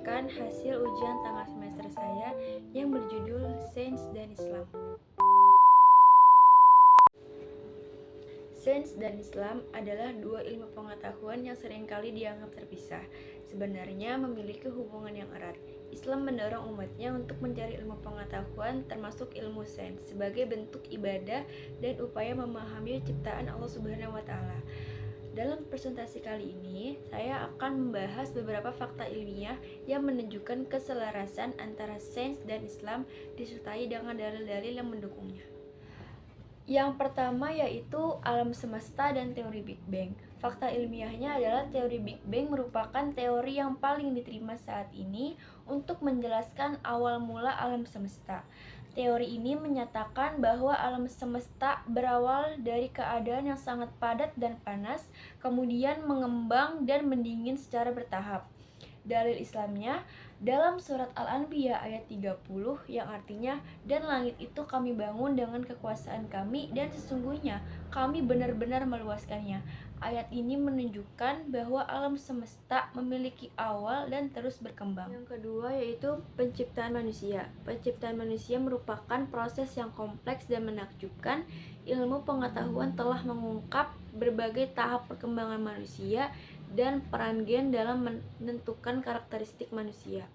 membacakan hasil ujian tengah semester saya yang berjudul Sains dan Islam. Sains dan Islam adalah dua ilmu pengetahuan yang seringkali dianggap terpisah. Sebenarnya memiliki hubungan yang erat. Islam mendorong umatnya untuk mencari ilmu pengetahuan termasuk ilmu sains sebagai bentuk ibadah dan upaya memahami ciptaan Allah Subhanahu wa taala. Dalam presentasi kali ini, saya akan membahas beberapa fakta ilmiah yang menunjukkan keselarasan antara sains dan Islam disertai dengan dalil-dalil yang mendukungnya. Yang pertama yaitu alam semesta dan teori Big Bang. Fakta ilmiahnya adalah teori Big Bang merupakan teori yang paling diterima saat ini untuk menjelaskan awal mula alam semesta. Teori ini menyatakan bahwa alam semesta berawal dari keadaan yang sangat padat dan panas, kemudian mengembang dan mendingin secara bertahap. Dalil Islamnya dalam surat Al-Anbiya ayat 30 yang artinya, dan langit itu kami bangun dengan kekuasaan kami dan sesungguhnya kami benar-benar meluaskannya. Ayat ini menunjukkan bahwa alam semesta memiliki awal dan terus berkembang. Yang kedua yaitu penciptaan manusia. Penciptaan manusia merupakan proses yang kompleks dan menakjubkan. Ilmu pengetahuan telah mengungkap berbagai tahap perkembangan manusia dan peran gen dalam menentukan karakteristik manusia.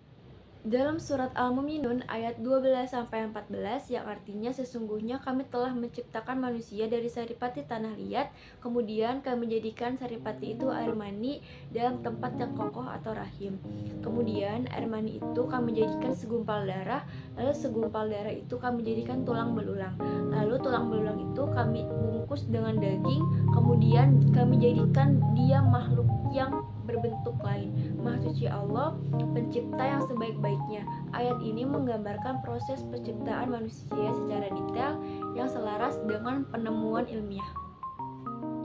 Dalam surat Al-Mu'minun ayat 12-14 yang artinya sesungguhnya kami telah menciptakan manusia dari saripati tanah liat, kemudian kami jadikan saripati itu air mani dalam tempat yang kokoh atau rahim. Kemudian air mani itu kami jadikan segumpal darah, lalu segumpal darah itu kami jadikan tulang belulang. Lalu tulang belulang itu kami bungkus dengan daging, kemudian kami jadikan dia makhluk yang berbentuk lain. Maha Suci Allah, pencipta yang sebaik-baiknya. Ayat ini menggambarkan proses penciptaan manusia secara detail yang selaras dengan penemuan ilmiah.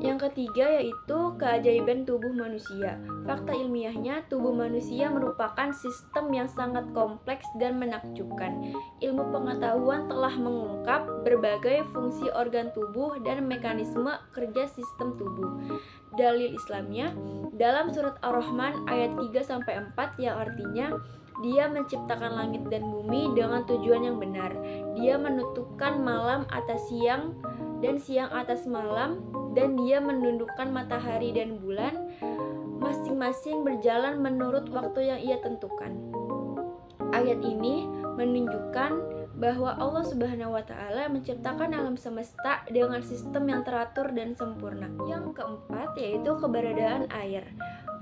Yang ketiga yaitu keajaiban tubuh manusia. Fakta ilmiahnya, tubuh manusia merupakan sistem yang sangat kompleks dan menakjubkan. Ilmu pengetahuan telah mengungkap berbagai fungsi organ tubuh dan mekanisme kerja sistem tubuh. Dalil Islamnya dalam surat Ar-Rahman ayat 3-4 yang artinya, Dia menciptakan langit dan bumi dengan tujuan yang benar. Dia menutupkan malam atas siang dan siang atas malam, dan Dia menundukkan matahari dan bulan, masing-masing berjalan menurut waktu yang Ia tentukan. Ayat ini menunjukkan bahwa Allah Subhanahu wa taala menciptakan alam semesta dengan sistem yang teratur dan sempurna. Yang keempat yaitu keberadaan air.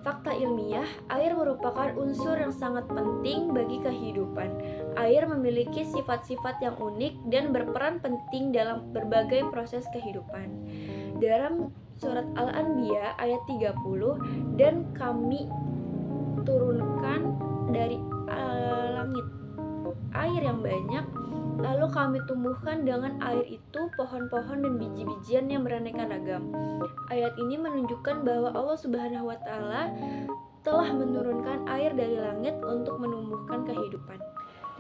Fakta ilmiah, air merupakan unsur yang sangat penting bagi kehidupan. Air memiliki sifat-sifat yang unik dan berperan penting dalam berbagai proses kehidupan. Dalam surat Al-Anbiya ayat 30, dan kami turunkan dari langit air yang banyak, lalu kami tumbuhkan dengan air itu pohon-pohon dan biji-bijian yang beraneka ragam. Ayat ini menunjukkan bahwa Allah Subhanahu wa taala telah menurunkan air dari langit untuk menumbuhkan kehidupan.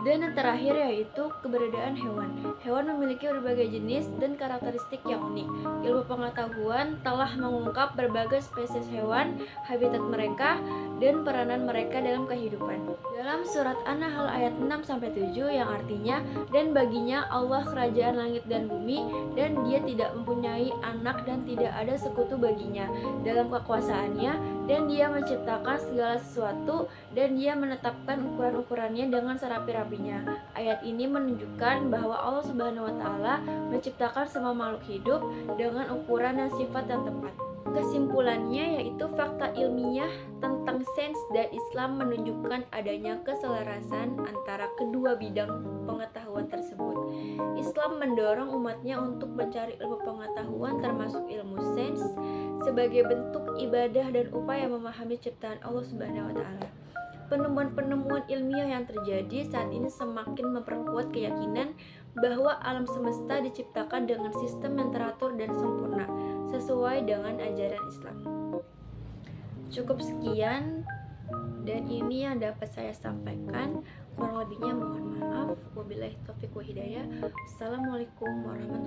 Dan yang terakhir yaitu keberadaan hewan. Hewan memiliki berbagai jenis dan karakteristik yang unik. Ilmu pengetahuan telah mengungkap berbagai spesies hewan, habitat mereka, dan peranan mereka dalam kehidupan. Dalam surat An-Nahl ayat 6-7 yang artinya, dan baginya Allah kerajaan langit dan bumi, dan Dia tidak mempunyai anak dan tidak ada sekutu baginya dalam kekuasaannya, dan Dia menciptakan segala sesuatu, dan Dia menetapkan ukuran-ukurannya dengan serapi-rapinya. Ayat ini menunjukkan bahwa Allah Subhanahu wa taala menciptakan semua makhluk hidup dengan ukuran dan sifat yang tepat. Kesimpulannya yaitu fakta ilmiah tentang sains dan Islam menunjukkan adanya keselarasan antara kedua bidang pengetahuan tersebut. Islam mendorong umatnya untuk mencari ilmu pengetahuan termasuk ilmu sains sebagai bentuk ibadah dan upaya memahami ciptaan Allah Subhanahu wa taala. Penemuan-penemuan ilmiah yang terjadi saat ini semakin memperkuat keyakinan bahwa alam semesta diciptakan dengan sistem yang teratur dan sempurna sesuai dengan ajaran Islam. Cukup sekian dan ini yang dapat saya sampaikan. Kurang lebihnya mohon maaf. Wabillahi taufiq wa hidayah. Assalamualaikum warahmatullahi wabarakatuh.